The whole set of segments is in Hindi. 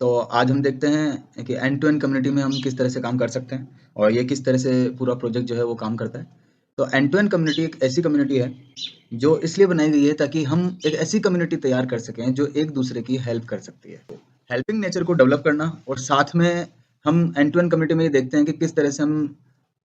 तो आज हम देखते हैं कि एंड टू एंड कम्युनिटी में हम किस तरह से काम कर सकते हैं और ये किस तरह से पूरा प्रोजेक्ट जो है वो काम करता है। तो एंड टू एंड कम्युनिटी एक ऐसी कम्युनिटी है जो इसलिए बनाई गई है ताकि हम एक ऐसी कम्युनिटी तैयार कर सकें जो एक दूसरे की हेल्प कर सकती है। हेल्पिंग नेचर को डेवलप करना और साथ में हम एंड टू एंड कम्युनिटी में ये देखते हैं कि किस तरह से हम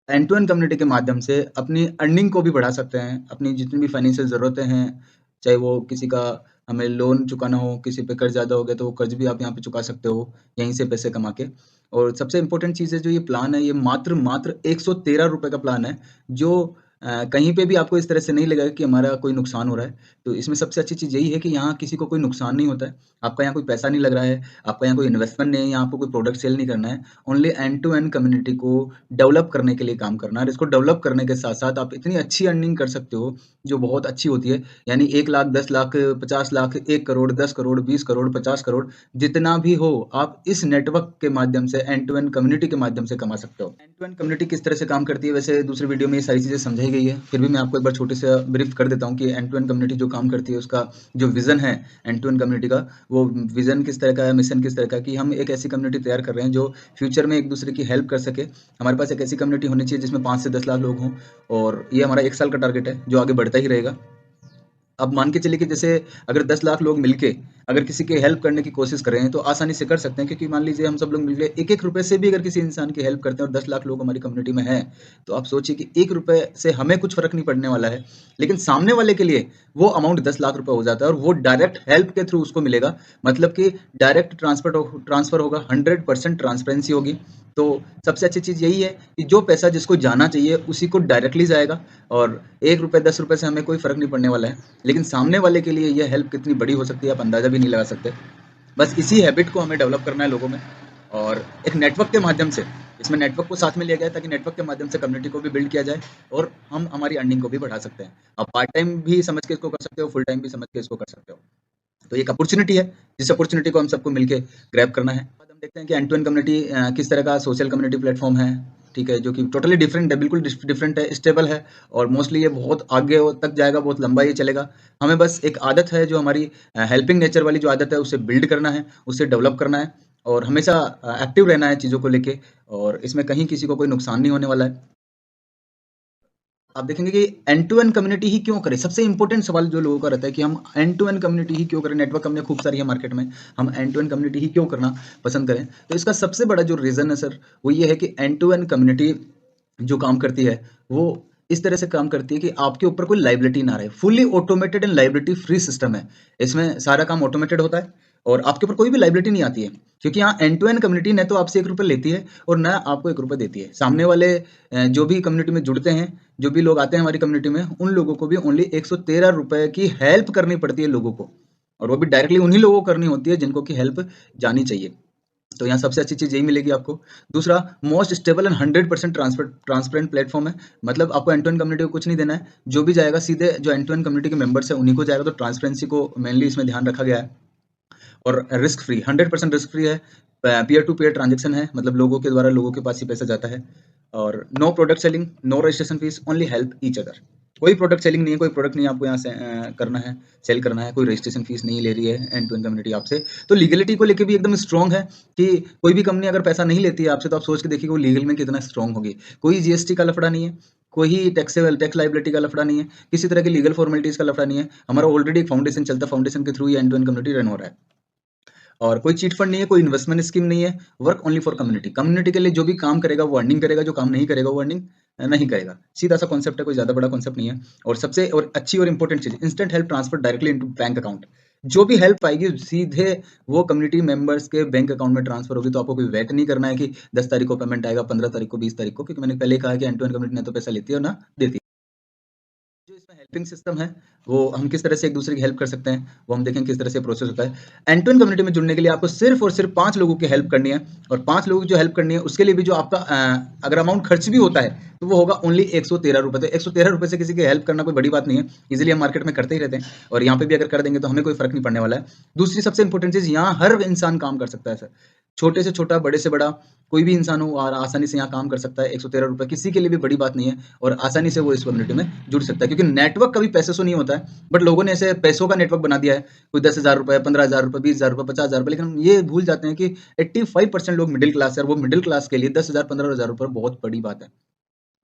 एंड टू एंड कम्युनिटी के माध्यम से अपनी अर्निंग को भी बढ़ा सकते हैं। अपनी जितनी भी फाइनेंशियल ज़रूरतें हैं, चाहे वो किसी का हमें लोन चुकाना हो, किसी पे कर्ज ज़्यादा हो गया तो वो कर्ज भी आप यहाँ पे चुका सकते हो, यहीं से पैसे कमा के। और सबसे इम्पोर्टेंट चीज़ है जो ये प्लान है, ये मात्र ₹113 का प्लान है, जो कहीं पे भी आपको इस तरह से नहीं लगेगा कि हमारा कोई नुकसान हो रहा है। तो इसमें सबसे अच्छी चीज़ यही है कि यहाँ किसी को कोई नुकसान नहीं होता है, आपका यहाँ कोई पैसा नहीं लग रहा है, आपका यहाँ कोई इन्वेस्टमेंट नहीं है, यहाँ आपको कोई प्रोडक्ट सेल नहीं करना है। Only end to end community को डेवलप करने के लिए काम करना है और इसको डेवलप करने के साथ-साथ आप इतनी अच्छी अर्निंग कर सकते हो, जो बहुत अच्छी होती है। यानी 1 लाख, 10 लाख, 50 लाख, 1 करोड़, 10 करोड़, 20 करोड़, 50 करोड़ जितना भी हो, आप इस नेटवर्क के माध्यम से एंड टू एंड कम्युनिटी के माध्यम से कमा सकते हो। एंड टू एंड कम्युनिटी किस तरह से काम करती है, वैसे दूसरे वीडियो में ये सारी चीज़ें समझाई गई है। फिर भी मैं आपको एक बार छोटे से ब्रीफ कर देता हूँ कि एंड टू एंड कम्युनिटी जो काम करती है, उसका जो विज़न है एंड टू एंड कम्युनिटी का, वो विज़न किस तरह का है, मिशन किस तरह का है कि हम एक ऐसी कम्युनिटी तैयार कर रहे हैं जो फ्यूचर में एक दूसरे की हेल्प कर सके। हमारे पास एक ऐसी कम्युनिटी होनी चाहिए जिसमें 5 से 10 लाख लोग हों और ये हमारा 1 साल का टारगेट है, जो आगे बढ़ता ही रहेगा। अब मान के चलिए कि जैसे अगर 10 लाख लोग मिलके अगर किसी की हेल्प करने की कोशिश कर रहे हैं तो आसानी से कर सकते हैं, क्योंकि मान लीजिए हम सब लोग मिलके एक-एक रुपए से भी अगर किसी इंसान की हेल्प करते हैं और 10 लाख लोग हमारी कम्युनिटी में हैं, तो आप सोचिए कि 1 रुपए से हमें कुछ फ़र्क नहीं पड़ने वाला है, लेकिन सामने वाले के लिए वो अमाउंट 10 लाख रुपए हो जाता है और वो डायरेक्ट हेल्प के थ्रू उसको मिलेगा। मतलब कि डायरेक्ट ट्रांसफ़र होगा, 100% ट्रांसपेरेंसी होगी। तो सबसे अच्छी चीज़ यही है कि जो पैसा जिसको जाना चाहिए उसी को डायरेक्टली जाएगा और 1 रुपए, 10 रुपए से हमें कोई फ़र्क नहीं पड़ने वाला है। लेकिन सामने वाले के लिए ये हेल्प कितनी बड़ी हो सकती है, आप अंदाज़ा भी नहीं लगा सकते। बस इसी हैबिट को हमें डेवलप करना है लोगों में और एक नेटवर्क के माध्यम से, इसमें नेटवर्क को साथ में लिया गया है ताकि नेटवर्क के माध्यम से कम्युनिटी को भी बिल्ड किया जाए और हम हमारी अर्निंग को भी बढ़ा सकते हैं। आप पार्ट टाइम भी समझ के इसको कर सकते हो, फुल टाइम भी समझ के इसको कर सकते हो। तो एक अपॉर्चुनिटी है, जिस अपॉर्चुनिटी को हम सबको मिलके ग्रैब करना है। बाद हम देखते हैं कि एंड टू एंड कम्युनिटी किस तरह का सोशल कम्युनिटी प्लेटफॉर्म है, ठीक है, जो कि टोटली डिफरेंट है, बिल्कुल डिफरेंट है, स्टेबल है और मोस्टली ये बहुत आगे तक जाएगा, बहुत लंबा ये चलेगा। हमें बस एक आदत है जो हमारी हेल्पिंग नेचर वाली जो आदत है उसे बिल्ड करना है, उसे डेवलप करना है और हमेशा एक्टिव रहना है चीज़ों को लेके और इसमें कहीं किसी को कोई नुकसान नहीं होने वाला है। आप देखेंगे कि एंड टू एंड कम्युनिटी ही क्यों करें? सबसे इंपॉर्टेंट सवाल जो लोगों का रहता है कि हम एंड टू एंड कम्युनिटी ही क्यों करें? नेटवर्क हमने खूब सारी है मार्केट में, हम एंड टू एंड कम्युनिटी ही क्यों करना पसंद करें? तो इसका सबसे बड़ा जो रीज़न है सर, वो ये है कि एंड टू एंड कम्युनिटी जो काम करती है, वो इस तरह से काम करती है कि आपके ऊपर कोई लायबिलिटी ना रहे। Fully automated and liability free system है। इसमें सारा काम ऑटोमेटेड होता है और आपके ऊपर कोई भी लायबिलिटी नहीं आती है। क्योंकि यहाँ एंड टू एंड कम्युनिटी न तो आपसे ₹1 लेती है और ना आपको ₹1 देती है। सामने वाले जो भी कम्युनिटी में जुड़ते हैं, जो भी लोग आते हैं हमारी कम्युनिटी में, उन लोगों को भी ओनली ₹113 की हेल्प करनी पड़ती है लोगों को और वो भी डायरेक्टली उन्हीं लोगों को करनी होती है जिनको की हेल्प जानी चाहिए। तो यहाँ सबसे अच्छी चीज़ यही मिलेगी आपको। दूसरा, most stable and 100% transparent platform है। मतलब आपको एंड टू एंड कम्युनिटी को कुछ नहीं देना है। जो भी जाएगा सीधे जो एंड टू एंड कम्युनिटी के मेंबर्स हैं उन्हीं को जाएगा, तो ट्रांसपेरेंसी को मेनली इसमें ध्यान रखा गया है। और रिस्क फ्री, 100% रिस्क फ्री है। पीयर टू पीयर ट्रांजेक्शन है, मतलब लोगों के द्वारा लोगों के पास ही पैसा जाता है। और no product selling, no registration fees, only help each other. कोई प्रोडक्ट सेलिंग नहीं है, कोई प्रोडक्ट नहीं आपको यहाँ से करना है, सेल करना है, कोई रजिस्ट्रेशन फीस नहीं ले रही है एंड टू एंड कम्युनिटी आपसे। तो लीगलिटी को लेके भी एकदम स्ट्रॉन्ग है कि कोई भी कंपनी अगर पैसा नहीं लेती है आपसे तो आप सोच के देखिए वो लीगल में कितना स्ट्रॉन्ग होगी। कोई जीएसटी का लफड़ा नहीं है, कोई टैक्स लाइबिलिटी का लफड़ा नहीं है, किसी तरह की लीगल फॉर्मेलिटीज का लफड़ा नहीं है। हमारा ऑलरेडी एक फाउंडेशन चलता है, फाउंडेशन के थ्रू ही end to end community run हो रहा है और कोई चीट फंड नहीं है, कोई इन्वेस्टमेंट स्कीम नहीं है। Work only for community. Community के लिए जो भी काम करेगा वो अर्निंग करेगा, जो काम नहीं करेगा वो अर्निंग नहीं करेगा। सीधा सा कॉन्सेप्ट है, कोई ज़्यादा बड़ा कॉन्सेप्ट नहीं है। और सबसे और अच्छी और इंपॉर्टेंट चीज़, instant help transfer directly into bank account. जो भी हेल्प आएगी सीधे वो कम्युनिटी मेंबर्स के बैंक अकाउंट में ट्रांसफर होगी। तो आपको कोई वेट नहीं करना है कि 10 तारीख को पेमेंट आएगा, 15 तारीख को, 20 तारीख को, क्योंकि मैंने पहले कहा कि एंड टू एंड कम्युनिटी ना तो पैसा लेती है और ना देती है। जो इसमें हेल्पिंग सिस्टम है, वो हम किस तरह से एक दूसरे की हेल्प कर सकते हैं, वो हम देखें किस तरह से प्रोसेस होता है। एंड टू एंड कम्युनिटी में जुड़ने के लिए आपको सिर्फ और सिर्फ 5 लोगों की हेल्प करनी है और 5 लोगों की जो हेल्प करनी है उसके लिए भी जो आपका अगर अमाउंट खर्च भी होता है तो वो होगा ओनली ₹113। तो ₹113 से किसी की हेल्प करना कोई बड़ी बात नहीं है, इजीली हम मार्केट में करते ही रहते हैं और यहाँ पे भी अगर कर देंगे तो हमें कोई फर्क नहीं पड़ने वाला है। दूसरी सबसे इंपॉर्टेंट चीज़, यहाँ हर इंसान काम कर सकता है सर। छोटे से छोटा, बड़े से बड़ा कोई भी इंसान हो और आसानी से यहाँ काम कर सकता है। ₹113 किसी के लिए भी बड़ी बात नहीं है और आसानी से वो इस कम्युनिटी में जुड़ सकता है, क्योंकि नेटवर्क कभी पैसे से नहीं होता है, बट लोगों ने ऐसे पैसों का नेटवर्क बना दिया है। कोई ₹10,000, ₹15,000, ₹20,000, ₹50,000, लेकिन हम ये भूल जाते हैं कि 85% लोग मिडिल क्लास है और वो मिडिल क्लास के लिए 10,000, ₹15,000 बहुत बड़ी बात है।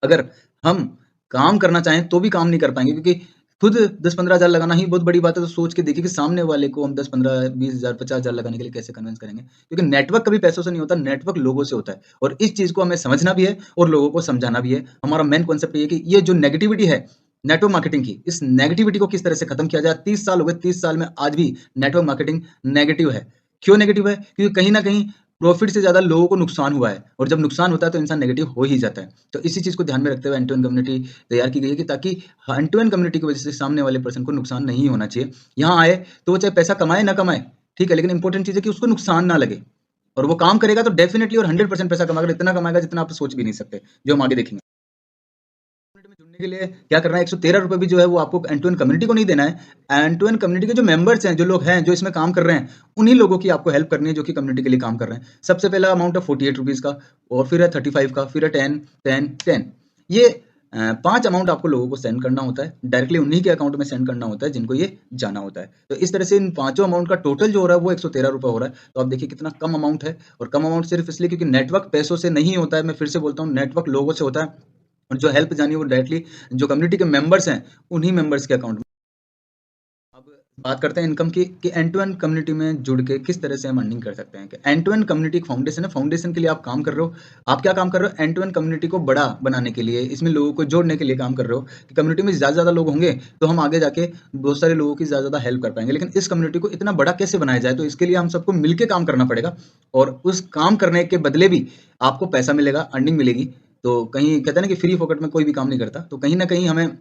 अगर हम काम करना चाहें तो भी काम नहीं कर पाएँगे, क्योंकि खुद 10-15 हज़ार लगाना ही बहुत बड़ी बात है, तो सोच के देखिए कि सामने वाले को हम 10, 15, 20 हज़ार, 50 हज़ार लगाने के लिए कैसे कन्विंस करेंगे। क्योंकि नेटवर्क कभी पैसों से नहीं होता, नेटवर्क लोगों से होता है और इस चीज़ को हमें समझना भी है और लोगों को समझाना भी है। हमारा मेन कॉन्सेप्ट ये है कि ये जो नेगेटिविटी है नेटवर्क मार्केटिंग की, इस नेगेटिविटी को किस तरह से खत्म किया जाए। 30 साल हो गए, 30 साल में आज भी नेटवर्क मार्केटिंग नेगेटिव है। क्यों नेगेटिव है? क्योंकि कहीं न कहीं प्रॉफिट से ज़्यादा लोगों को नुकसान हुआ है और जब नुकसान होता है तो इंसान नेगेटिव हो ही जाता है। तो इसी चीज़ को ध्यान में रखते हुए एंड टू एंड कम्युनिटी तैयार की गई है कि ताकि एंड टू एंड कम्युनिटी की वजह से सामने वाले पर्सन को नुकसान नहीं होना चाहिए। यहाँ आए तो वो चाहे पैसा कमाए ना कमाए, ठीक है, लेकिन इंपॉर्टेंट चीज़ है कि उसको नुकसान ना लगे और वो काम करेगा तो डेफिनिटली और 100% पैसा कमाएगा, इतना कमाएगा जितना आप सोच भी नहीं सकते, जो हम आगे देखेंगे। कम्युनिटी में जुड़ने के लिए क्या करना है, ₹113 भी जो है वो आपको एंड टू एंड कम्युनिटी को नहीं देना है। एंड टू एंड कम्युनिटी के जो मेंबर्स हैं, जो लोग हैं, जो इसमें काम कर रहे हैं, उन्हीं लोगों की आपको हेल्प करनी है जो कि कम्युनिटी के लिए काम कर रहे हैं। सबसे पहला अमाउंट है ₹48 का और फिर है 35 का, फिर है 10, 10, 10। ये 5 अमाउंट आपको लोगों को सेंड करना होता है, डायरेक्टली उन्हीं के अकाउंट में सेंड करना होता है जिनको ये जाना होता है। तो इस तरह से इन पाँचों अमाउंट का टोटल जो हो रहा है वो ₹113 हो रहा है। तो आप देखिए कितना कम अमाउंट है और कम अमाउंट सिर्फ इसलिए क्योंकि नेटवर्क पैसों से नहीं होता है। मैं फिर से बोलता हूँ, नेटवर्क लोगों से होता है और जो हेल्प जानी है वो डायरेक्टली जो कम्युनिटी के मेंबर्स हैं, उन्हीं मेंबर्स के अकाउंट में। अब बात करते हैं इनकम की कि एंड टू एंड कम्युनिटी में जुड़ के किस तरह से हम अर्निंग कर सकते हैं। कि एंड टू एंड कम्युनिटी एक फाउंडेशन है, फाउंडेशन के लिए आप काम कर रहे हो। आप क्या काम कर रहे हो? एंड टू एंड कम्युनिटी को बड़ा बनाने के लिए, इसमें लोगों को जोड़ने के लिए काम कर रहे हो कि कम्युनिटी में ज़्यादा से ज़्यादा लोग होंगे तो हम आगे जाके बहुत सारे लोगों की ज़्यादा ज़्यादा हेल्प कर पाएंगे। लेकिन इस कम्युनिटी को इतना बड़ा कैसे बनाया जाए, तो इसके लिए हम सबको मिलकर काम करना पड़ेगा और उस काम करने के बदले भी आपको पैसा मिलेगा, अर्निंग मिलेगी। तो कहीं कहते हैं ना कि फ्री फोकट में कोई भी काम नहीं करता, तो कहीं ना कहीं हमें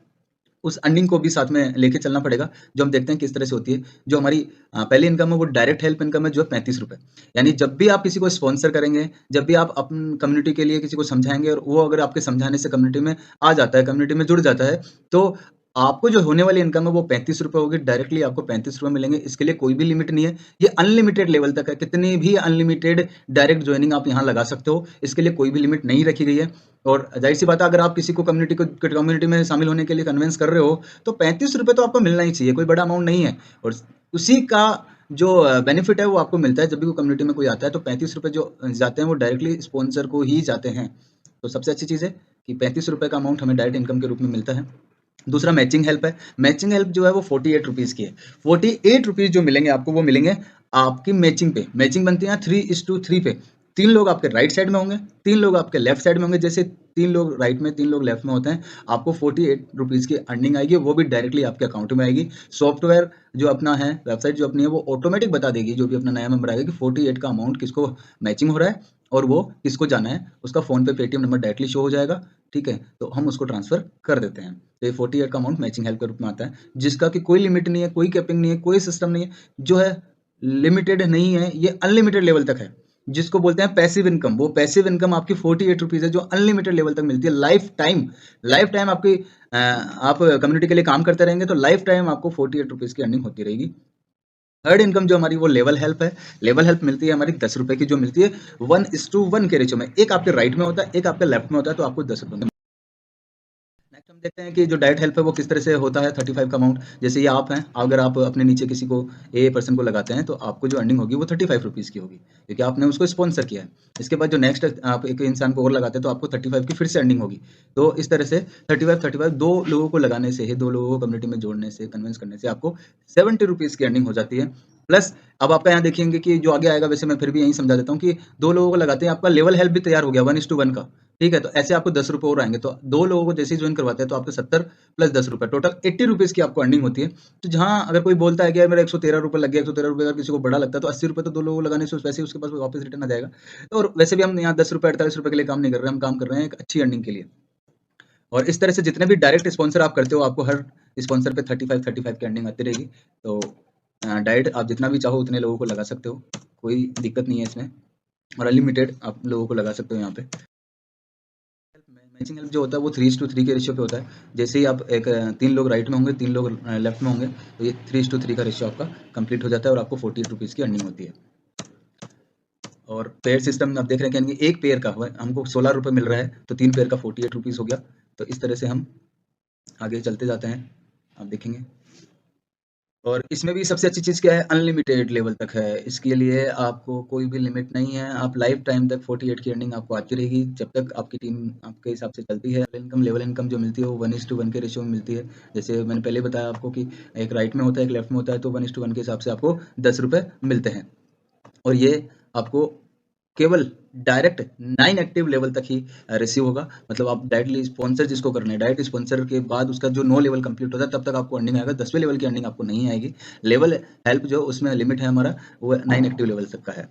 उस अर्निंग को भी साथ में लेके चलना पड़ेगा, जो हम देखते हैं किस तरह से होती है। जो हमारी पहली इनकम है वो डायरेक्ट हेल्प इनकम है, जो है ₹35। यानी जब भी आप किसी को स्पॉन्सर करेंगे, जब भी आप अपनी कम्युनिटी के लिए किसी को समझाएँगे और वो अगर आपके समझाने से कम्युनिटी में आ जाता है, कम्युनिटी में जुड़ जाता है, तो आपको जो होने वाली इनकम है वो ₹35 होगी, डायरेक्टली आपको ₹35 मिलेंगे। इसके लिए कोई भी लिमिट नहीं है, ये अनलिमिटेड लेवल तक है, कितनी भी अनलिमिटेड डायरेक्ट जॉइनिंग आप यहाँ लगा सकते हो, इसके लिए कोई भी लिमिट नहीं रखी गई है। और ज़ाहिर-सी बात है, अगर आप किसी को कम्युनिटी में शामिल होने के लिए कन्विंस कर रहे हो, तो ₹35 तो आपको मिलना ही चाहिए, कोई बड़ा अमाउंट नहीं है। और उसी का जो बेनिफिट है वो आपको मिलता है जब भी कोई कम्युनिटी में कोई आता है, तो ₹35 जो जाते हैं वो डायरेक्टली स्पॉन्सर को ही जाते हैं। तो सबसे अच्छी चीज़ है कि ₹35 का अमाउंट हमें डायरेक्ट इनकम के रूप में मिलता है। दूसरा मैचिंग हेल्प है। मैचिंग हेल्प जो है वो ₹48 की है। ₹48 जो मिलेंगे आपको, वो मिलेंगे आपकी मैचिंग पे। मैचिंग बनती है 3:3 पे। 3 लोग आपके राइट साइड में होंगे, 3 लोग आपके लेफ्ट साइड में होंगे। जैसे 3 लोग राइट में, 3 लोग लेफ्ट में होते हैं, आपको ₹48 की अर्निंग आएगी, वो भी डायरेक्टली आपके अकाउंट में आएगी। सॉफ्टवेयर जो अपना है, वेबसाइट जो अपनी है, वो ऑटोमेटिक बता देगी, जो भी अपना नया मेंबर आएगा, कि 48 का अमाउंट किसको मैचिंग हो रहा है और वो किसको जाना है। उसका फ़ोन पे पेटीएम नंबर डायरेक्टली शो हो जाएगा, ठीक है? तो हम उसको ट्रांसफ़र कर देते हैं। तो ये 48 का अमाउंट मैचिंग हेल्प के रूप में आता है, जिसका कि कोई लिमिट नहीं है, कोई कैपिंग नहीं है, कोई सिस्टम नहीं है, जो है लिमिटेड नहीं है, ये अनलिमिटेड लेवल तक है, जिसको बोलते हैं पैसिव इनकम। वो पैसिव इनकम आपकी ₹48 है, जो अनलिमिटेड लेवल तक मिलती है, लाइफ टाइम आपकी आप कम्युनिटी के लिए काम करते रहेंगे तो लाइफ टाइम आपको ₹48 की अर्निंग होती रहेगी। थर्ड इनकम जो हमारी, वो लेवल हेल्प है। लेवल हेल्प मिलती है हमारी ₹10 की, जो मिलती है 1:1 के रेशियो में। एक आपके राइट में होता है, एक आपके लेफ्ट में होता है, तो आपको ₹10। नेक्स्ट हम देखते हैं कि जो डायरेक्ट हेल्प है वो किस तरह से होता है। 35 का अमाउंट, जैसे ये आप हैं, अगर आप अपने नीचे किसी को ए पर्सन को लगाते हैं तो आपको जो अर्निंग होगी वो ₹35 की होगी, क्योंकि आपने उसको स्पॉन्सर किया है। इसके बाद जो नेक्स्ट आप एक इंसान को और लगाते हैं तो आपको 35 की फिर से अर्निंग होगी। तो इस तरह से 35 दो लोगों को लगाने से ही, दो लोगों को कम्युनिटी में जोड़ने से, कन्विंस करने से आपको ₹70 की अर्निंग हो जाती है। प्लस अब आपका यहाँ देखेंगे कि जो आगे आएगा, वैसे मैं फिर भी यही समझा देता हूँ कि 2 लोगों को लगाते हैं, आपका लेवल हेल्प भी तैयार हो गया 1:1 का। ठीक है, तो ऐसे आपको ₹10 और आएँगे, तो 2 लोगों को जैसे ही जॉइन करवाते हैं तो आपको 70 प्लस ₹10 टोटल ₹80 की आपको अर्निंग होती है। तो जहाँ अगर कोई बोलता है कि यार मेरा ₹113 लग गया, ₹113 अगर किसी को बड़ा लगता है तो ₹80 तो 2 लोगों को लगाने से वैसे ही उसके पास वापस रिटर्न आ जाएगा। और वैसे भी हम यहाँ ₹10 ₹48 के लिए काम नहीं कर रहे हैं, हम काम कर रहे हैं एक अच्छी अर्निंग के लिए। और इस तरह से जितने भी डायरेक्ट स्पॉन्सर आप करते हो, आपको हर स्पॉन्सर पे 35 की अर्निंग आती रहेगी। तो डायरेक्ट आप जितना भी चाहो उतने लोगों को लगा सकते हो, कोई दिक्कत नहीं है इसमें, और अनलिमिटेड आप लोगों को लगा सकते हो यहाँ पे। मैचिंग हेल्प जो होता है वो 3:3 के रेशियो पे होता है। जैसे ही आप 3 लोग राइट में होंगे, 3 लोग लेफ्ट में होंगे, तो ये 3:3 का रेशियो आपका कंप्लीट हो जाता है और आपको ₹48 की अर्निंग होती है। और पेयर सिस्टम में आप देख रहे हैं कि एक पेयर का हमको 16 रुपये मिल रहा है, तो 3 पेयर का 48 रुपीज़ हो गया। तो इस तरह से हम आगे चलते जाते हैं, आप देखेंगे। और इसमें भी सबसे अच्छी चीज़ क्या है, अनलिमिटेड लेवल तक है। इसके लिए आपको कोई भी लिमिट नहीं है, आप लाइफ टाइम तक 48 की अर्निंग आपको आती रहेगी, जब तक आपकी टीम आपके हिसाब से चलती है। लेवल इनकम जो मिलती है वो 1:1 के रेशियो में मिलती है। जैसे मैंने पहले बताया आपको कि एक राइट में होता है, एक लेफ्ट में होता है, तो 1:1 के हिसाब से आपको 10 रुपये मिलते हैं। और ये आपको केवल डायरेक्ट 9 एक्टिव लेवल तक ही रिसीव होगा। मतलब आप डायरेक्टली स्पॉन्सर जिसको करना है, डायरेक्ट स्पॉन्सर के बाद उसका जो 9 लेवल कंप्लीट होता है तब तक आपको अर्निंग आएगा। 10वें लेवल की अर्निंग आपको नहीं आएगी। लेवल हेल्प जो उसमें लिमिट है हमारा, वो 9 एक्टिव लेवल तक का है।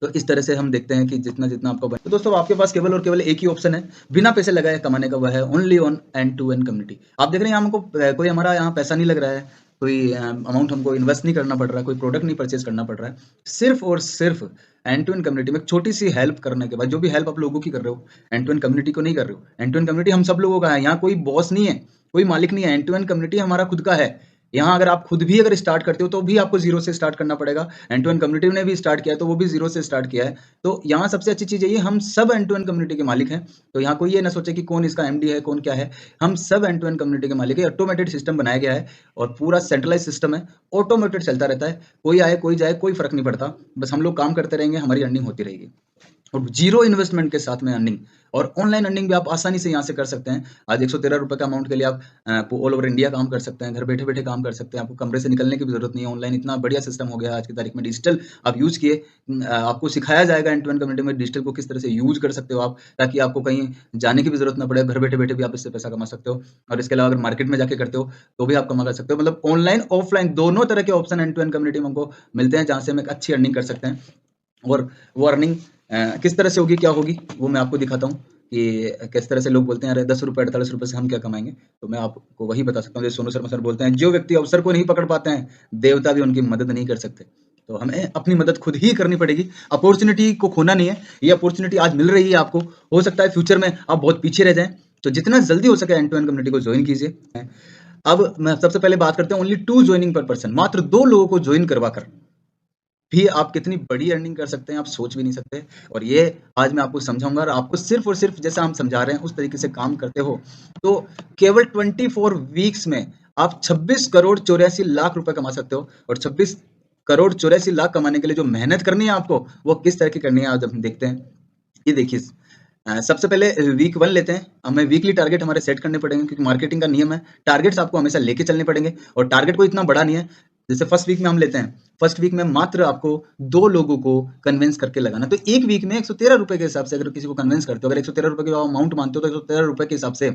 तो इस तरह से हम देखते हैं कि जितना जितना आपको तो दोस्तों आपके पास केवल और केवल एक ही ऑप्शन है बिना पैसे लगाए कमाने का, वह है only on end to end community. आप देख रहे हैं हमको कोई हमारा यहाँ पैसा नहीं लग रहा है, कोई अमाउंट हमको इन्वेस्ट नहीं करना पड़ रहा है, कोई प्रोडक्ट नहीं परचेज करना पड़ रहा है। सिर्फ और सिर्फ एंड टू एंड कम्युनिटी में छोटी सी हेल्प करने के बाद, जो भी हेल्प आप लोगों की कर रहे हो, एंड टू एंड कम्युनिटी को नहीं कर रहे हो। एंड टू एंड कम्युनिटी हम सब लोगों का है, यहाँ कोई बॉस नहीं है, कोई मालिक नहीं है। एंड टू एंड कम्युनिटी हमारा खुद का है। यहाँ अगर आप खुद भी अगर स्टार्ट करते हो तो भी आपको जीरो से स्टार्ट करना पड़ेगा। एंड टू एंड कम्युनिटी ने भी स्टार्ट किया है तो वो भी जीरो से स्टार्ट किया है। तो यहाँ सबसे अच्छी चीज़ ये हम सब एंड टू एंड कम्युनिटी के मालिक हैं। तो यहाँ कोई ये ना सोचे कि कौन इसका एमडी है, कौन क्या है। हम सब एंड टू एंड कम्युनिटी के मालिक है। ऑटोमेटेड सिस्टम बनाया गया है और पूरा सेंट्रलाइज सिस्टम है, ऑटोमेटेड चलता रहता है। कोई आए कोई जाए कोई फर्क नहीं पड़ता, बस हम लोग काम करते रहेंगे, हमारी अर्निंग होती रहेगी। और जीरो इन्वेस्टमेंट के साथ में अर्निंग, और ऑनलाइन अर्निंग भी आप आसानी से यहाँ से कर सकते हैं। आज 113 रुपये का अमाउंट के लिए आप ऑल ओवर इंडिया काम कर सकते हैं, घर बैठे बैठे काम कर सकते हैं। आपको कमरे से निकलने की भी जरूरत नहीं है। ऑनलाइन इतना बढ़िया सिस्टम हो गया आज की तारीख में। डिजिटल आप यूज किए, आपको सिखाया जाएगा एंड टू एंड कम्युनिटी में डिजिटल को किस तरह से यूज कर सकते हो आप, ताकि आपको कहीं जाने की भी जरूरत ना पड़े। घर बैठे बैठे भी आप इससे पैसा कमा सकते हो। और इसके अलावा अगर मार्केट में जाके करते हो तो भी आप कमा कर सकते हो। मतलब ऑनलाइन ऑफलाइन दोनों तरह के option end to end community में हमको मिलते हैं, जहाँ से हम एक अच्छी अर्निंग कर सकते हैं। और वो अर्निंग किस तरह से होगी, क्या होगी, वो मैं आपको दिखाता हूँ कि किस तरह से लोग बोलते हैं अरे 10 रुपये 48 रुपये से हम क्या कमाएंगे। तो मैं आपको वही बता सकता हूँ। जैसे सोनू शर्मा सर बोलते हैं, जो व्यक्ति अवसर को नहीं पकड़ पाते हैं, देवता भी उनकी मदद नहीं कर सकते। तो हमें अपनी मदद खुद ही करनी पड़ेगी। अपॉर्चुनिटी को खोना नहीं है। ये अपॉर्चुनिटी आज मिल रही है आपको, हो सकता है फ्यूचर में आप बहुत पीछे रह जाएं। तो जितना जल्दी हो सके एंड टू एंड कम्युनिटी को ज्वाइन कीजिए। अब मैं सबसे पहले बात करते हैं ओनली 2 ज्वाइनिंग पर पर्सन। मात्र 2 लोगों को ज्वाइन करवा कर भी आप कितनी बड़ी अर्निंग कर सकते हैं, आप सोच भी नहीं सकते। और ये आज मैं आपको समझाऊंगा, और आपको सिर्फ और सिर्फ जैसा हम समझा रहे हैं उस तरीके से काम करते हो तो केवल 24 वीक्स में आप 26 करोड़ 84 लाख रुपए कमा सकते हो। और 26 करोड़ 84 लाख कमाने के लिए जो मेहनत करनी है आपको, वो किस तरह की करनी है आज हम देखते हैं। ये देखिए, सबसे पहले वीक 1 लेते हैं। हमें वीकली टारगेट हमारे सेट करने पड़ेंगे, क्योंकि मार्केटिंग का नियम है, टारगेट्स आपको हमेशा लेके चलने पड़ेंगे। और टारगेट को इतना बड़ा नहीं है। जैसे फर्स्ट वीक में हम लेते हैं, फर्स्ट वीक में मात्र आपको 2 लोगों को कन्विंस करके लगाना। तो एक वीक में 113 रुपए के हिसाब से अगर किसी को कन्विंस करते हो, अगर 113 रुपए की अमाउंट मानते हो तो 113 रुपए के हिसाब से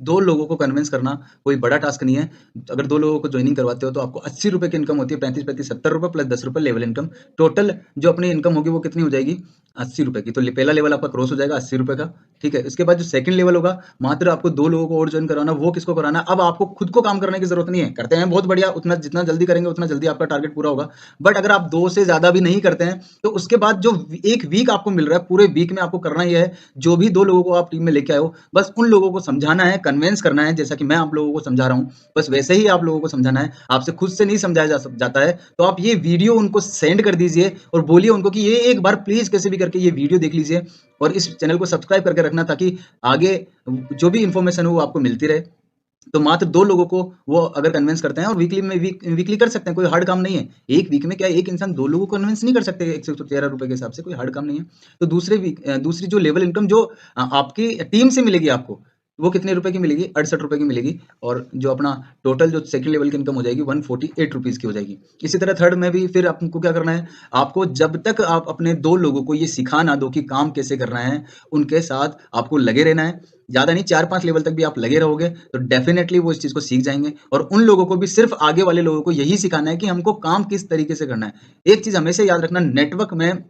2 लोगों को कन्विंस करना कोई बड़ा टास्क नहीं है। अगर 2 लोगों को ज्वाइनिंग करवाते हो तो आपको 80 रुपए की इनकम होती है। 35 70 रुपए प्लस 10 रुपए लेवल इनकम। टोटल जो अपनी इनकम होगी वो कितनी हो जाएगी, 80 रुपए की। तो पहला लेवल आपका क्रॉस हो जाएगा 80 रुपए का, ठीक है। इसके बाद जो सेकंड लेवल होगा, मात्र आपको 2 लोगों को और ज्वाइन कराना। वो किसको कराना, अब आपको खुद को काम करने की जरूरत नहीं है। करते हैं बहुत बढ़िया, उतना जितना जल्दी करेंगे उतना जल्दी आपका टारगेट पूरा होगा। बट अगर आप 2 से ज्यादा भी नहीं करते हैं तो उसके बाद जो एक वीक आपको मिल रहा है, पूरे वीक में आपको करना यह है, जो भी 2 लोगों को आप टीम में लेके आए हो, बस उन लोगों को समझाना है, कन्विंस करना है। जैसा कि मैं आप लोगों को समझा रहा हूं, बस वैसे ही आप लोगों को समझाना है। आपसे खुद से नहीं समझाया जाता है। तो आप ये वीडियो उनको सेंड कर दीजिए और बोलिए उनको कि ये एक बार प्लीज कैसे भी करके ये वीडियो देख लीजिए, और इस चैनल को सब्सक्राइब करके रखना, ताकि आगे जो भी इंफॉर्मेशन हो वो आपको मिलती रहे। तो मात्र 2 लोगों को वो अगर कन्विंस करते हैं, और वीकली कर सकते हैं, कोई हार्ड काम नहीं है। एक वीक में क्या एक इंसान 2 लोगों को कन्विंस नहीं कर सकते 113 रुपए के हिसाब से, कोई हार्ड काम नहीं है। तो दूसरी जो लेवल इनकम जो आपकी टीम से मिलेगी आपको, वो कितने रुपए की मिलेगी, 68 रुपए की मिलेगी। और जो अपना टोटल जो सेकंड लेवल की इनकम हो जाएगी 148 रुपीज की हो जाएगी। इसी तरह थर्ड में भी फिर आपको क्या करना है, आपको जब तक आप अपने 2 लोगों को ये सिखा ना दो कि काम कैसे करना है, उनके साथ आपको लगे रहना है। ज्यादा नहीं, 4-5 लेवल तक भी आप लगे रहोगे तो डेफिनेटली वो इस चीज को सीख जाएंगे। और उन लोगों को भी, सिर्फ आगे वाले लोगों को यही सिखाना है कि हमको काम किस तरीके से करना है। एक चीज हमेशा याद रखना, नेटवर्क में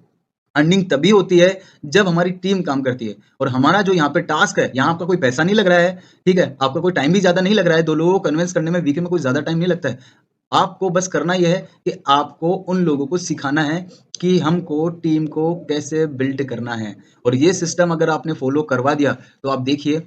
अर्निंग तभी होती है जब हमारी टीम काम करती है। और हमारा जो यहाँ पे टास्क है, यहाँ आपका कोई पैसा नहीं लग रहा है, ठीक है, आपका कोई टाइम भी ज्यादा नहीं लग रहा है। 2 लोगों को कन्विंस करने में वीक में कोई ज्यादा टाइम नहीं लगता है। आपको बस करना यह है कि आपको उन लोगों को सिखाना है कि हमको टीम को कैसे बिल्ड करना है। और ये सिस्टम अगर आपने फॉलो करवा दिया तो आप देखिए,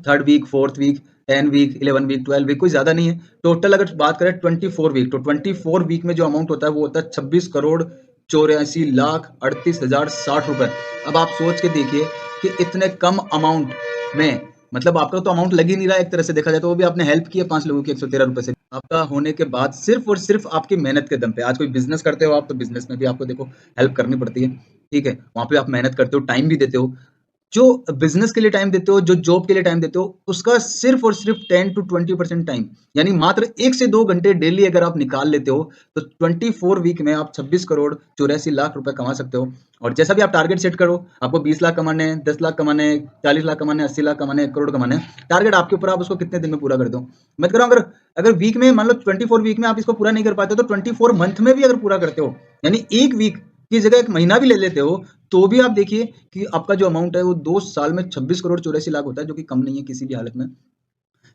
3rd week, 4th week, 10 week, 11 week, 12 week, कोई ज्यादा नहीं है। टोटल अगर बात करें 24 वीक, तो 24 वीक में जो अमाउंट होता है वो होता है 26 करोड़ ₹84,38,060। अब आप सोच के देखिए कि इतने कम अमाउंट में, मतलब आपका तो अमाउंट लग ही नहीं रहा है एक तरह से देखा जाए तो, वो भी आपने हेल्प की है 5 लोगों की ₹113 से। आपका होने के बाद सिर्फ़ और सिर्फ़ आपकी मेहनत के दम पे। आज कोई बिज़नेस करते हो आप, तो बिज़नेस में भी आपको देखो हेल्प करनी पड़ती है, ठीक है? वहाँ पे आप मेहनत करते हो, टाइम भी देते हो। जो बिज़नेस के लिए टाइम देते हो, जो जॉब के लिए टाइम देते हो, उसका सिर्फ़ और सिर्फ़ 10 टू 20% टाइम, यानी मात्र 1 से 2 घंटे डेली अगर आप निकाल लेते हो, तो 24 वीक में आप 26 करोड़ 84 लाख रुपए कमा सकते हो। और जैसा भी आप टारगेट सेट करो, आपको 20 लाख कमाने हैं, 10 लाख कमाने हैं, 40 लाख कमाने हैं, 80 लाख कमाने हैं, 1 करोड़ कमाने हैं, टारगेट आपके ऊपर, आप उसको कितने दिन में पूरा करते हो। मैं कह रहा हूँ, अगर अगर वीक में मान लो 24 वीक में आप इसको पूरा नहीं कर पाते, तो 24 मंथ में भी अगर पूरा करते हो, यानी 1 वीक की जगह 1 महीना भी ले लेते हो, तो भी आप देखिए कि आपका जो अमाउंट है वो 2 साल में 26 करोड़ 84 लाख होता है, जो कि कम नहीं है किसी भी हालत में।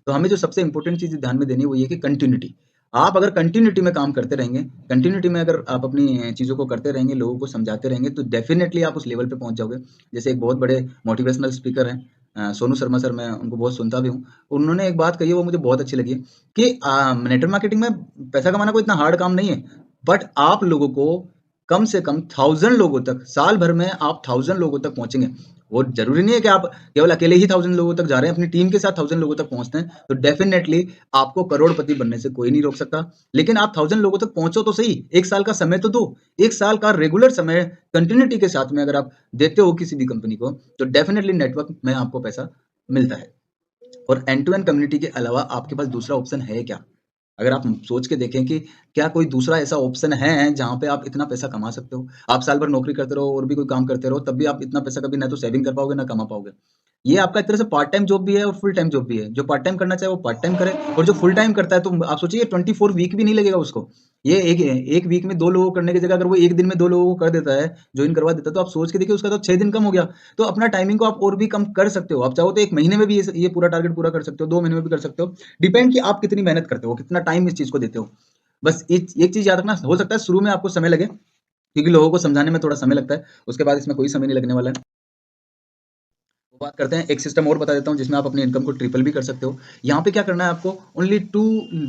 तो हमें जो सबसे इंपॉर्टेंट चीज़ ध्यान में देनी है वो ये कि कंटिन्यूटी। आप अगर कंटिन्यूटी में काम करते रहेंगे, कंटिन्यूटी में अगर आप अपनी चीज़ों को करते रहेंगे, लोगों को समझाते रहेंगे, तो डेफ़िनेटली आप उस लेवल पे पहुँच जाओगे। जैसे एक बहुत बड़े मोटिवेशनल स्पीकर हैं, सोनू शर्मा सर, मैं उनको बहुत सुनता भी हूँ। उन्होंने एक बात कही है, वो मुझे बहुत अच्छी लगी है कि नेटवर्क मार्केटिंग में पैसा कमाना कोई इतना हार्ड काम नहीं है, बट आप लोगों को कम से कम 1000 लोगों तक, साल भर में आप 1000 लोगों तक पहुँचेंगे। वो ज़रूरी नहीं है कि आप केवल अकेले ही 1000 लोगों तक जा रहे हैं, अपनी टीम के साथ 1000 लोगों तक पहुँचते हैं, तो डेफ़िनेटली आपको करोड़पति बनने से कोई नहीं रोक सकता। लेकिन आप 1000 लोगों तक पहुँचो तो सही, 1 साल का समय तो दो। 1 साल का रेगुलर समय कंटिन्यूटी के साथ में अगर आप देते हो किसी भी कंपनी को, तो डेफ़िनेटली नेटवर्क में आपको पैसा मिलता है। और एंड टू एंड कम्युनिटी के अलावा आपके पास दूसरा ऑप्शन है क्या? अगर आप सोच के देखें कि क्या कोई दूसरा ऐसा ऑप्शन है जहाँ पे आप इतना पैसा कमा सकते हो? आप साल भर नौकरी करते रहो और भी कोई काम करते रहो, तब भी आप इतना पैसा कभी ना तो सेविंग कर पाओगे, ना कमा पाओगे। ये आपका एक तरह से पार्ट टाइम जॉब भी है और फुल टाइम जॉब भी है। जो पार्ट टाइम करना चाहे वो पार्ट टाइम करे, और जो फुल टाइम करता है, तो आप सोचिए 24 वीक भी नहीं लगेगा उसको। ये एक वीक में 2 लोगों को करने की जगह अगर वो 1 दिन में 2 लोगों को कर देता है, जॉइन करवा देता है, तो आप सोच के देखिए उसका तो 6 दिन कम हो गया। तो अपना टाइमिंग को आप और भी कम कर सकते हो। आप चाहो तो 1 महीने में भी ये पूरा टारगेट पूरा कर सकते हो, 2 महीने में भी कर सकते हो। डिपेंड कि आप कितनी मेहनत करते हो, कितना टाइम इस चीज़ को देते हो। बस एक चीज़ याद रखना, हो सकता है शुरू में आपको समय लगे, क्योंकि लोगों को समझाने में थोड़ा समय लगता है, उसके बाद इसमें कोई समय नहीं लगने वाला है। वो बात करते हैं, एक सिस्टम और बता देता हूँ जिसमें आप अपनी इनकम को ट्रिपल भी कर सकते हो। यहाँ पे क्या करना है आपको, ओनली 2,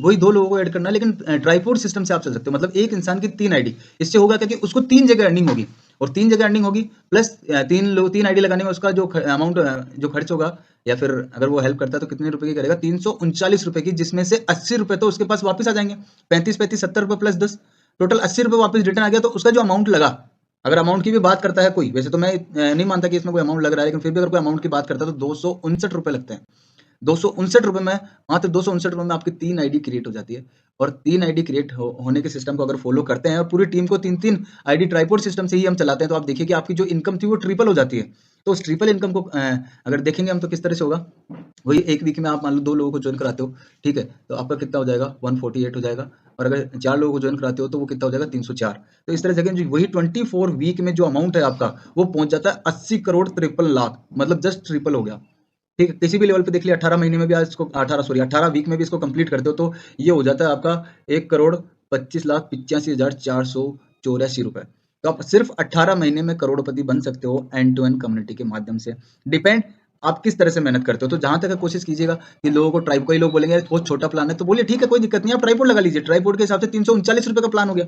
वही 2 लोगों को ऐड करना है, लेकिन ट्राइपॉड सिस्टम से आप चल सकते हो। मतलब एक इंसान की 3 आईडी। इससे होगा क्या कि उसको 3 जगह अर्निंग होगी, और 3 जगह अर्निंग होगी, प्लस 3 आईडी लगाने में उसका जो अमाउंट जो खर्च होगा, या फिर अगर वो हेल्प करता है तो कितने रुपए की करेगा, 339 रुपए की, जिसमें से 80 रुपए तो उसके पास वापस आ जाएंगे। 35 70 रुपए प्लस 10, टोटल 80 रुपए वापस रिटर्न आ गया। तो उसका जो अमाउंट लगा, अगर अमाउंट की भी बात करता है कोई, वैसे तो मैं नहीं मानता कि इसमें कोई अमाउंट लग रहा है, लेकिन फिर भी अगर कोई अमाउंट की बात करता है तो 259 रुपए लगते हैं। 259 रुपए में, मात्र 259 रुपए में आपकी 3 आईडी क्रिएट हो जाती है। और 3 आईडी क्रिएट होने के सिस्टम को अगर फॉलो करते हैं, और पूरी टीम को 3-3 आईडी ट्राइपॉड सिस्टम से ही हम चलाते हैं, तो आप देखिए कि आपकी जो इनकम थी वो ट्रिपल हो जाती है। तो उस ट्रिपल इनकम को अगर देखेंगे हम, तो किस तरह से होगा, वही 1 वीक में आप मान लो 2 लोगों को जॉइन कराते हो, ठीक है? तो आपका कितना हो जाएगा, 148 हो जाएगा। और अगर 4 लोगों को जॉइन कराते हो, तो वो कितना हो जाएगा, 304। तो इस तरह से जो वही 24 वीक में जो अमाउंट है आपका, वो पहुंच जाता है 80 करोड़ 53 लाख, मतलब जस्ट ट्रिपल हो गया। ठीक है, किसी भी लेवल पे देख लिया, 18 महीने में भी आज इसको 18 वीक में भी इसको कंप्लीट करते हो, तो ये हो जाता है आपका 1 करोड़ 25,85,484 रुपए। तो आप सिर्फ 18 महीने में करोड़पति बन सकते हो एंड टू एंड कम्युनिटी के माध्यम से। डिपेंड आप किस तरह से मेहनत करते हो। तो जहां तक कोशिश कीजिएगा कि लोगों को ट्राइब, कई लोग बोलेंगे बहुत छोटा प्लान है, तो बोलिए ठीक है, कोई दिक्कत नहीं, आप ट्राइपॉड लगा लीजिए। ट्राइपॉड के हिसाब से 339 रुपए का प्लान हो गया।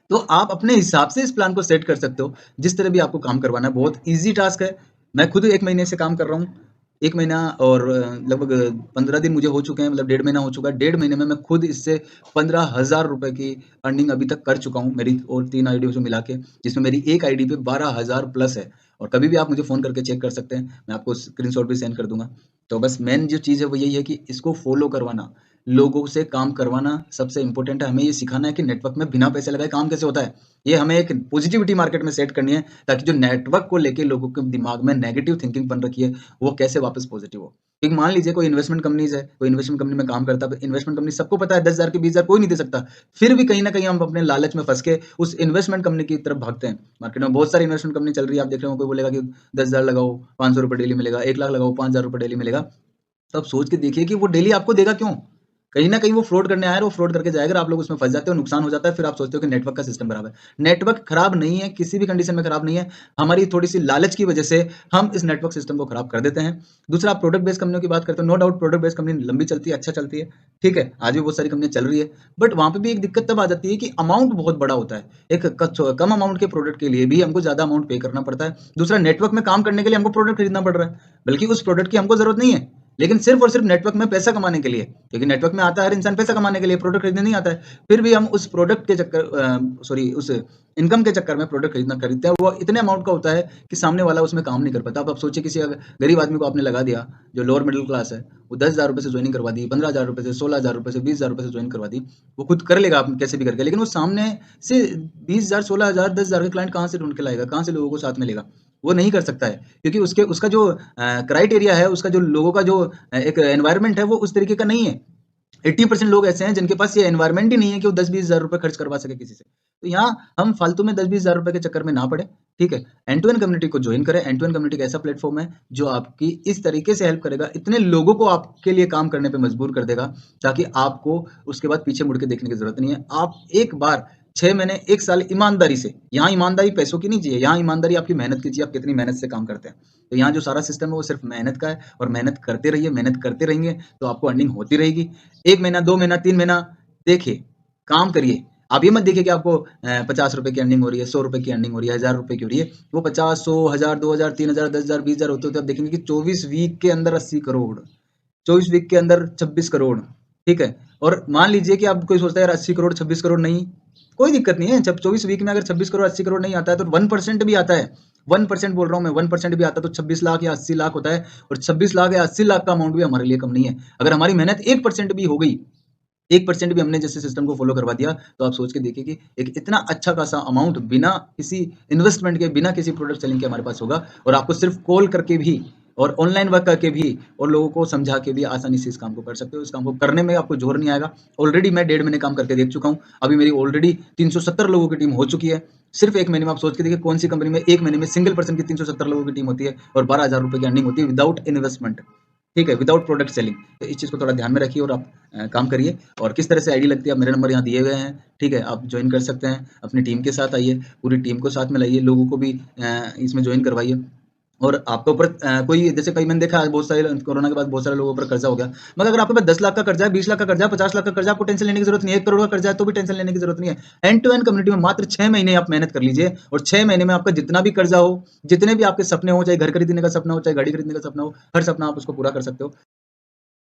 तो आप अपने हिसाब से इस प्लान को सेट कर सकते हो, जिस तरह भी आपको काम करवाना है। बहुत ईजी टास्क है। मैं खुद 1 महीने से काम कर रहा हूँ। 1 महीना और लगभग 15 दिन मुझे हो चुके हैं, मतलब 1.5 महीना हो चुका है। 1.5 महीने में मैं खुद इससे 15,000 रुपए की अर्निंग अभी तक कर चुका हूँ, मेरी और 3 आईडियों से मिला के, जिसमें मेरी एक आईडी पे 12,000 प्लस है। और कभी भी आप मुझे फ़ोन करके चेक कर सकते हैं, मैं आपको स्क्रीनशॉट भी सेंड कर दूँगा। तो बस मेन जो चीज़ है वो यही है कि इसको फ़ॉलो करवाना, लोगों से काम करवाना सबसे इम्पोर्टेंट है। हमें ये सिखाना है कि नेटवर्क में बिना पैसे लगाए काम कैसे होता है। ये हमें एक पॉजिटिविटी मार्केट में सेट करनी है, ताकि जो नेटवर्क को लेके लोगों के दिमाग में नेगेटिव थिंकिंग बन रखी है, वो कैसे वापस पॉजिटिव हो। क्योंकि मान लीजिए कोई इन्वेस्टमेंट कंपनीज़ है, कोई इन्वेस्टमेंट कंपनी में काम करता है, इन्वेस्टमेंट कंपनी सबको पता है 10,000 के 20,000 कोई नहीं दे सकता। फिर भी कहीं न कहीं हम अपने लालच में फँस के उस इन्वेस्टमेंट कंपनी की तरफ भागते हैं। मार्केट में बहुत सारी इन्वेस्टमेंट कंपनी चल रही है, आप देख रहे हो, कोई बोलेगा कि 10,000 लगाओ, ₹500 डेली मिलेगा, 1 लाख लगाओ, ₹5,000 डेली मिलेगा। तो आप सोच के देखिए कि वो डेली आपको देगा क्यों? कहीं न कहीं वो फ्रॉड करने आया है, वो फ्रॉड करके जाएगा और आप लोग उसमें फँस जाते हो, नुकसान हो जाता है, फिर आप सोचते हो कि नेटवर्क का सिस्टम खराब है। नेटवर्क खराब नहीं है, किसी भी कंडीशन में खराब नहीं है, हमारी थोड़ी-सी लालच की वजह से हम इस नेटवर्क सिस्टम को खराब कर देते हैं। दूसरा, आप प्रोडक्ट बेस्ड कंपनियों की बात करते हो, no doubt product based company लंबी चलती है, अच्छा चलती है, ठीक है? आज भी बहुत सारी कंपनियाँ चल रही है, बट वहाँ पे भी एक दिक्कत तब आ जाती है कि अमाउंट बहुत बड़ा होता है। एक कम अमाउंट के प्रोडक्ट के लिए भी हमको ज़्यादा अमाउंट पे करना पड़ता है। दूसरा, नेटवर्क में काम करने के लिए हमको प्रोडक्ट खरीदना पड़ रहा है, बल्कि उस प्रोडक्ट की हमको ज़रूरत नहीं है, लेकिन सिर्फ और सिर्फ नेटवर्क में पैसा कमाने के लिए, क्योंकि नेटवर्क में आता है हर इंसान पैसा कमाने के लिए, प्रोडक्ट खरीदने नहीं आता है। फिर भी हम उस प्रोडक्ट के चक्कर उस इनकम के चक्कर में प्रोडक्ट खरीदते हैं। वो इतने अमाउंट का होता है कि सामने वाला उसमें काम नहीं कर पाता। अब आप सोचिए, किसी गरीब आदमी को आपने लगा दिया, जो लोअर मिडिल क्लास है, वो 10,000 रुपए से ज्वाइनिंग करवा दी, 15,000 रुपए से, 16,000 रुपए से, 20,000 रुपए से ज्वाइन करवा दी। वो खुद कर लेगा आप कैसे भी करके, लेकिन वो सामने से 20,000, 16,000, 10,000 के क्लाइंट कहाँ से ढूंढ के लाएगा, कहाँ से लोगों को साथ में लेगा? वो नहीं कर सकता है, क्योंकि उसका जो क्राइटेरिया है, उसका जो लोगों का जो एक एनवायरनमेंट है, वो उस तरीके का नहीं है। 80% लोग ऐसे हैं जिनके पास ये एनवायरनमेंट ही नहीं है कि वो 10-20 हज़ार रुपए खर्च करवा सके किसी से। तो यहाँ हम फालतू में 10-20 हज़ार रुपए के चक्कर में ना पड़े, ठीक है? एंड टू एंड कम्युनिटी को जॉइन करें। एंड टू एंड कम्युनिटी एक ऐसा प्लेटफॉर्म है जो आपकी इस तरीके से हेल्प करेगा, इतने लोगों को आपके लिए काम करने पे मजबूर कर देगा, ताकि आपको उसके बाद पीछे मुड़ के देखने की जरूरत नहीं है। आप एक बार 6 महीने, 1 साल ईमानदारी से, यहाँ ईमानदारी पैसों की नहीं चाहिए, यहाँ ईमानदारी आपकी मेहनत की चाहिए, आप कितनी मेहनत से काम करते हैं। तो यहाँ जो सारा सिस्टम है वो सिर्फ मेहनत का है, और मेहनत करते रहिए, मेहनत करते रहेंगे तो आपको अर्निंग होती रहेगी। 1 महीना, 2 महीना, 3 महीना देखिए, काम करिए। आप ये मत देखिए कि आपको 50 रुपए की अर्निंग हो रही है, 100 रुपए की अर्निंग हो रही है, 1,000 रुपए की हो रही है। वो 50, 100, 1,000, 2,000, 3,000, 10,000, 20,000 होते होते आप देखेंगे कि 24 वीक के अंदर 80 करोड़, 24 वीक के अंदर 26 करोड़, ठीक है? और मान लीजिए कि आप कोई सोचता है यार 80 करोड़, 26 करोड़ नहीं, कोई दिक्कत नहीं है। जब 24 वीक में अगर 26 करोड़, 80 करोड़ नहीं आता है, तो 1% भी आता है, 1% बोल रहा हूँ मैं, 1% भी आता है तो 26 लाख या 80 लाख होता है, और 26 लाख या 80 लाख का अमाउंट भी हमारे लिए कम नहीं है। अगर हमारी मेहनत 1% भी हो गई, 1% भी हमने जैसे सिस्टम को फॉलो करवा दिया, तो आप सोच के देखिए कि एक इतना अच्छा खासा अमाउंट बिना किसी इन्वेस्टमेंट के, बिना किसी प्रोडक्ट सेलिंग के हमारे पास होगा, और आपको सिर्फ कॉल करके भी और ऑनलाइन वर्क करके भी और लोगों को समझा के भी आसानी से इस काम को कर सकते हो। इस काम को करने में आपको जोर नहीं आएगा। ऑलरेडी मैं 1.5 महीने काम करके देख चुका हूँ। अभी मेरी ऑलरेडी 370 लोगों की टीम हो चुकी है। सिर्फ 1 महीने में आप सोच के देखिए, कौन सी कंपनी में 1 महीने में सिंगल पर्सन की 370 लोगों की टीम होती है और 12,000 रुपए की अर्निंग होती है विदाउट इन्वेस्टमेंट, ठीक है, विदाउट प्रोडक्ट सेलिंग। तो इस चीज़ को थोड़ा ध्यान में रखिए और आप काम करिए। और किस तरह से आईडी लगती है, आप मेरे नंबर यहाँ दिए गए हैं, ठीक है, आप ज्वाइन कर सकते हैं। अपनी टीम के साथ आइए, पूरी टीम को साथ में लाइए, लोगों को भी इसमें ज्वाइन करवाइए। और आपके ऊपर कोई, जैसे कई मैंने देखा है, बहुत सारे कोरोना के बाद बहुत सारे लोगों पर कर्जा हो गया, मगर अगर आपके पास 10 लाख का कर्जा है, 20 लाख का कर्जा है, 50 लाख का कर्जा, आपको टेंशन लेने की जरूरत नहीं है। 1 करोड़ का कर्जा है तो भी टेंशन लेने की जरूरत नहीं है। एंड टू एंड कम्युनिटी में मात्र 6 महीने आप मेहनत कर लीजिए, और 6 महीने में आपका जितना भी कर्जा हो, जितने भी आपके सपने हो, चाहे घर खरीदने का सपना हो, चाहे गाड़ी खरीदने का सपना हो, हर सपना आप उसको पूरा कर सकते हो।